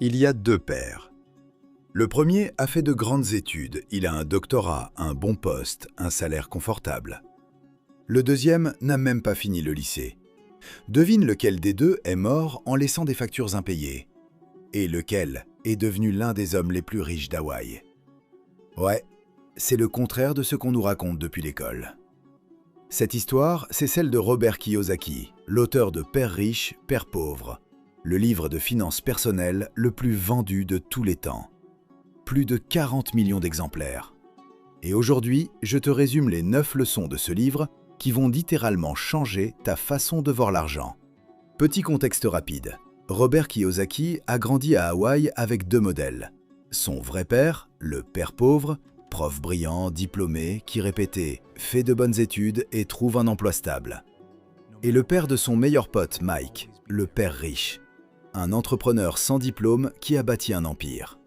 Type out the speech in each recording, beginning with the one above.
Il y a deux pères. Le premier a fait de grandes études, il a un doctorat, un bon poste, un salaire confortable. Le deuxième n'a même pas fini le lycée. Devine lequel des deux est mort en laissant des factures impayées. Et lequel est devenu l'un des hommes les plus riches d'Hawaï. Ouais, c'est le contraire de ce qu'on nous raconte depuis l'école. Cette histoire, c'est celle de Robert Kiyosaki, l'auteur de Père riche, Père pauvre, le livre de finances personnelles le plus vendu de tous les temps. Plus de 40 millions d'exemplaires. Et aujourd'hui, je te résume les 9 leçons de ce livre qui vont littéralement changer ta façon de voir l'argent. Petit contexte rapide. Robert Kiyosaki a grandi à Hawaï avec deux modèles. Son vrai père, le père pauvre, prof brillant, diplômé, qui répétait « fais de bonnes études et trouve un emploi stable ». Et le père de son meilleur pote, Mike, le père riche, un entrepreneur sans diplôme qui a bâti un empire.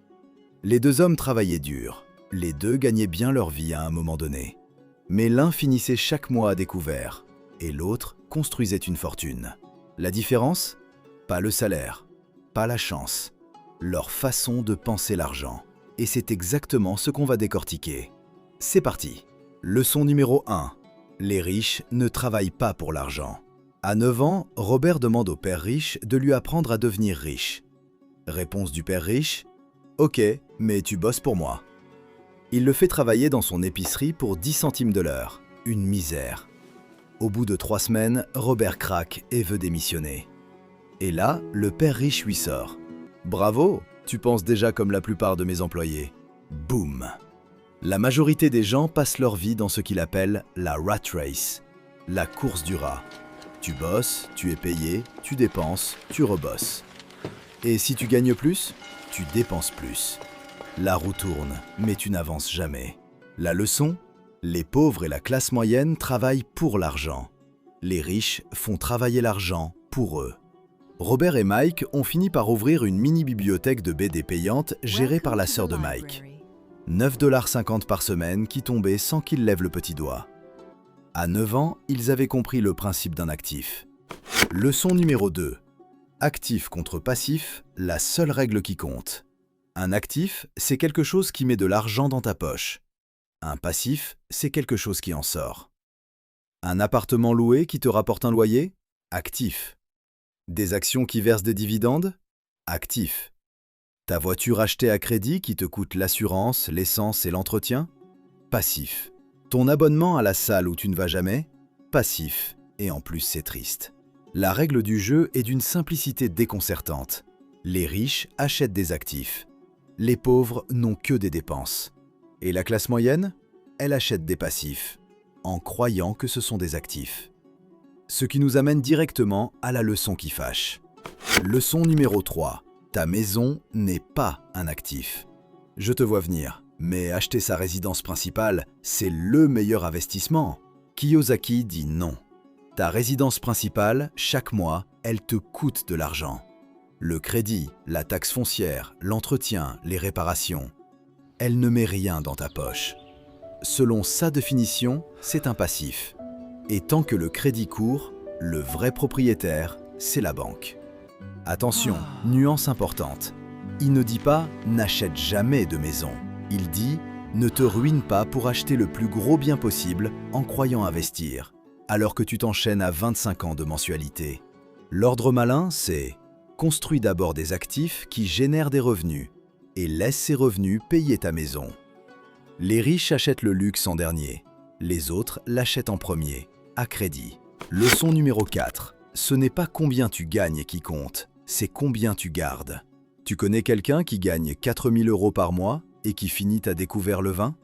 Les deux hommes travaillaient dur, les deux gagnaient bien leur vie à un moment donné. Mais l'un finissait chaque mois à découvert, et l'autre construisait une fortune. La différence ? Pas le salaire, pas la chance, leur façon de penser l'argent. Et c'est exactement ce qu'on va décortiquer. C'est parti. Leçon numéro 1. Les riches ne travaillent pas pour l'argent. À 9 ans, Robert demande au père riche de lui apprendre à devenir riche. Réponse du père riche : « Ok, mais tu bosses pour moi. » Il le fait travailler dans son épicerie pour 10 centimes de l'heure. Une misère. Au bout de 3 semaines, Robert craque et veut démissionner. Et là, le père riche lui sort : « Bravo, tu penses déjà comme la plupart de mes employés. » Boum. La majorité des gens passent leur vie dans ce qu'il appelle la rat race, la course du rat. Tu bosses, tu es payé, tu dépenses, tu rebosses. Et si tu gagnes plus, tu dépenses plus. La roue tourne, mais tu n'avances jamais. La leçon ? Les pauvres et la classe moyenne travaillent pour l'argent. Les riches font travailler l'argent pour eux. Robert et Mike ont fini par ouvrir une mini-bibliothèque de BD payante gérée par la sœur de Mike. 9,50 $ par semaine qui tombaient sans qu'ils lèvent le petit doigt. À 9 ans, ils avaient compris le principe d'un actif. Leçon numéro 2. Actif contre passif, la seule règle qui compte. Un actif, c'est quelque chose qui met de l'argent dans ta poche. Un passif, c'est quelque chose qui en sort. Un appartement loué qui te rapporte un loyer ? Actif. Des actions qui versent des dividendes ? Actif. Ta voiture achetée à crédit qui te coûte l'assurance, l'essence et l'entretien ? Passif. Ton abonnement à la salle où tu ne vas jamais ? Passif. Et en plus, c'est triste. La règle du jeu est d'une simplicité déconcertante. Les riches achètent des actifs. Les pauvres n'ont que des dépenses. Et la classe moyenne ? Elle achète des passifs, en croyant que ce sont des actifs. Ce qui nous amène directement à la leçon qui fâche. Leçon numéro 3. Ta maison n'est pas un actif. Je te vois venir, mais acheter sa résidence principale, c'est le meilleur investissement. Kiyosaki dit non. Ta résidence principale, chaque mois, elle te coûte de l'argent. Le crédit, la taxe foncière, l'entretien, les réparations. Elle ne met rien dans ta poche. Selon sa définition, c'est un passif. Et tant que le crédit court, le vrai propriétaire, c'est la banque. Attention, nuance importante. Il ne dit pas « n'achète jamais de maison ». Il dit « ne te ruine pas pour acheter le plus gros bien possible en croyant investir, alors que tu t'enchaînes à 25 ans de mensualité ». L'ordre malin, c'est « construis d'abord des actifs qui génèrent des revenus et laisse ces revenus payer ta maison ». Les riches achètent le luxe en dernier, les autres l'achètent en premier, à crédit. Leçon numéro 4. Ce n'est pas combien tu gagnes qui compte, c'est combien tu gardes. Tu connais quelqu'un qui gagne 4 000 € par mois et qui finit à découvert le vin ?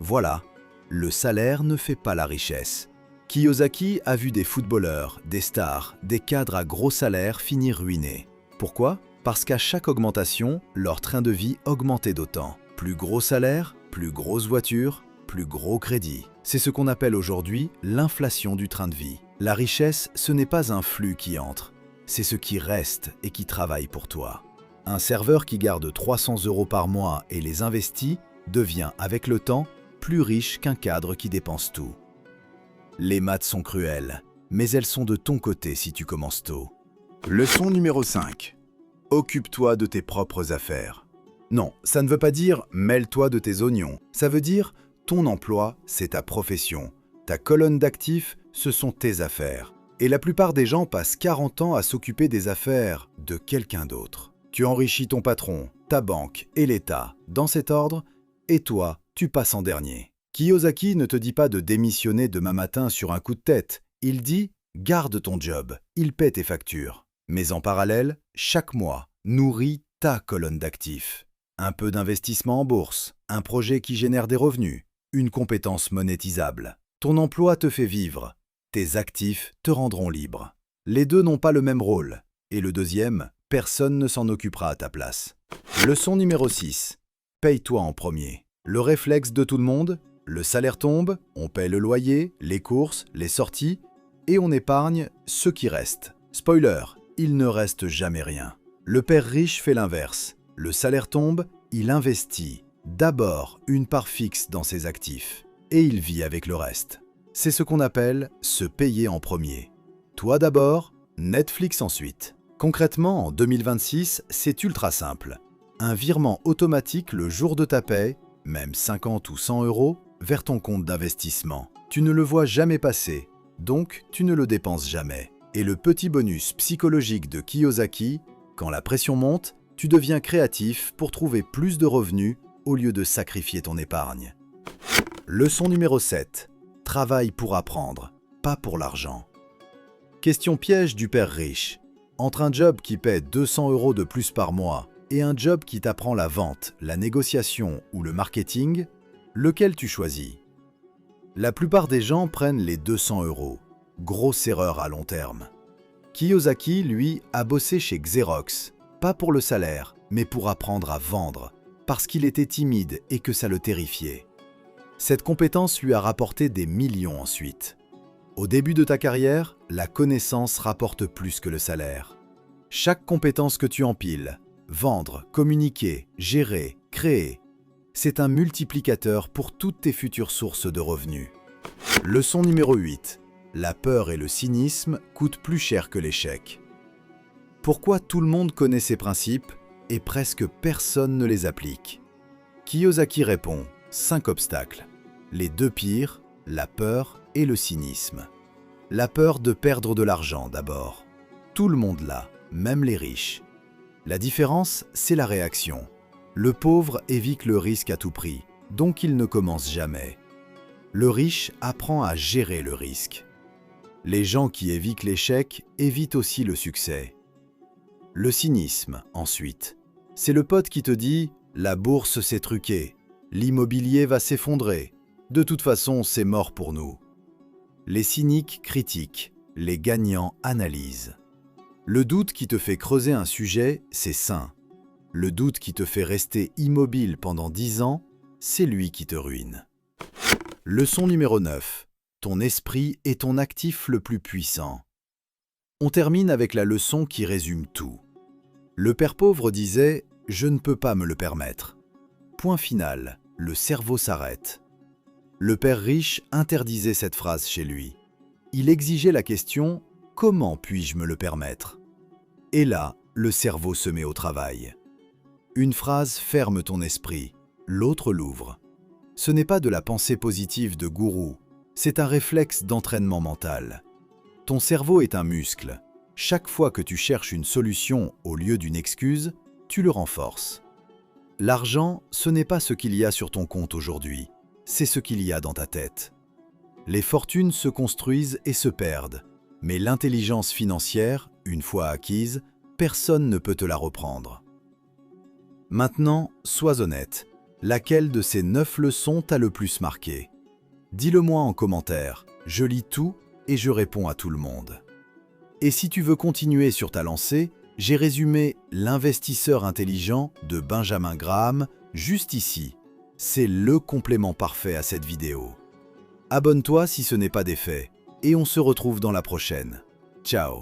Voilà, le salaire ne fait pas la richesse. Kiyosaki a vu des footballeurs, des stars, des cadres à gros salaires finir ruinés. Pourquoi ? Parce qu'à chaque augmentation, leur train de vie augmentait d'autant. Plus gros salaire, plus grosse voiture, plus gros crédit. C'est ce qu'on appelle aujourd'hui l'inflation du train de vie. La richesse, ce n'est pas un flux qui entre, c'est ce qui reste et qui travaille pour toi. Un serveur qui garde 300 € par mois et les investit devient, avec le temps, plus riche qu'un cadre qui dépense tout. Les maths sont cruelles, mais elles sont de ton côté si tu commences tôt. Leçon numéro 5. occupe-toi de tes propres affaires. Non, ça ne veut pas dire mêle-toi de tes oignons. Ça veut dire ton emploi, c'est ta profession. Ta colonne d'actifs, ce sont tes affaires. Et la plupart des gens passent 40 ans à s'occuper des affaires de quelqu'un d'autre. Tu enrichis ton patron, ta banque et l'État, dans cet ordre, et toi, tu passes en dernier. Kiyosaki ne te dit pas de démissionner demain matin sur un coup de tête. Il dit « garde ton job, il paie tes factures ». Mais en parallèle, chaque mois, nourris ta colonne d'actifs. Un peu d'investissement en bourse, un projet qui génère des revenus, une compétence monétisable. Ton emploi te fait vivre, tes actifs te rendront libre. Les deux n'ont pas le même rôle, et le deuxième, personne ne s'en occupera à ta place. Leçon numéro 6. Paye-toi en premier. Le réflexe de tout le monde, le salaire tombe, on paie le loyer, les courses, les sorties, et on épargne ce qui reste. Spoiler, il ne reste jamais rien. Le père riche fait l'inverse. Le salaire tombe, il investit d'abord une part fixe dans ses actifs, et il vit avec le reste. C'est ce qu'on appelle se payer en premier. Toi d'abord, Netflix ensuite. Concrètement, en 2026, c'est ultra simple. Un virement automatique le jour de ta paie, même 50 ou 100 euros, vers ton compte d'investissement. Tu ne le vois jamais passer, donc tu ne le dépenses jamais. Et le petit bonus psychologique de Kiyosaki, quand la pression monte, tu deviens créatif pour trouver plus de revenus au lieu de sacrifier ton épargne. Leçon numéro 7. Travaille pour apprendre, pas pour l'argent. Question piège du père riche. Entre un job qui paie 200 euros de plus par mois et un job qui t'apprend la vente, la négociation ou le marketing, lequel tu choisis? La plupart des gens prennent les 200 euros. Grosse erreur à long terme. Kiyosaki, lui, a bossé chez Xerox, pas pour le salaire, mais pour apprendre à vendre, parce qu'il était timide et que ça le terrifiait. Cette compétence lui a rapporté des millions ensuite. Au début de ta carrière, la connaissance rapporte plus que le salaire. Chaque compétence que tu empiles, vendre, communiquer, gérer, créer, c'est un multiplicateur pour toutes tes futures sources de revenus. Leçon numéro 8. La peur et le cynisme coûtent plus cher que l'échec. Pourquoi tout le monde connaît ces principes et presque personne ne les applique? Kiyosaki répond 5 obstacles. Les deux pires, la peur et le cynisme. La peur de perdre de l'argent d'abord. Tout le monde l'a, même les riches. La différence, c'est la réaction. Le pauvre évite le risque à tout prix, donc il ne commence jamais. Le riche apprend à gérer le risque. Les gens qui évitent l'échec évitent aussi le succès. Le cynisme, ensuite. C'est le pote qui te dit « la bourse s'est truquée, l'immobilier va s'effondrer, de toute façon c'est mort pour nous ». Les cyniques critiquent, les gagnants analysent. Le doute qui te fait creuser un sujet, c'est sain. Le doute qui te fait rester immobile pendant 10 ans, c'est lui qui te ruine. Leçon numéro 9. Ton esprit est ton actif le plus puissant. On termine avec la leçon qui résume tout. Le père pauvre disait « je ne peux pas me le permettre ». Point final, le cerveau s'arrête. Le père riche interdisait cette phrase chez lui. Il exigeait la question « comment puis-je me le permettre ?» Et là, le cerveau se met au travail. Une phrase ferme ton esprit, l'autre l'ouvre. Ce n'est pas de la pensée positive de gourou, c'est un réflexe d'entraînement mental. Ton cerveau est un muscle. Chaque fois que tu cherches une solution au lieu d'une excuse, tu le renforces. L'argent, ce n'est pas ce qu'il y a sur ton compte aujourd'hui, c'est ce qu'il y a dans ta tête. Les fortunes se construisent et se perdent, mais l'intelligence financière, une fois acquise, personne ne peut te la reprendre. Maintenant, sois honnête. Laquelle de ces 9 leçons t'a le plus marqué? Dis-le-moi en commentaire, je lis tout et je réponds à tout le monde. Et si tu veux continuer sur ta lancée, j'ai résumé L'investisseur intelligent de Benjamin Graham juste ici. C'est le complément parfait à cette vidéo. Abonne-toi si ce n'est pas déjà fait et on se retrouve dans la prochaine. Ciao!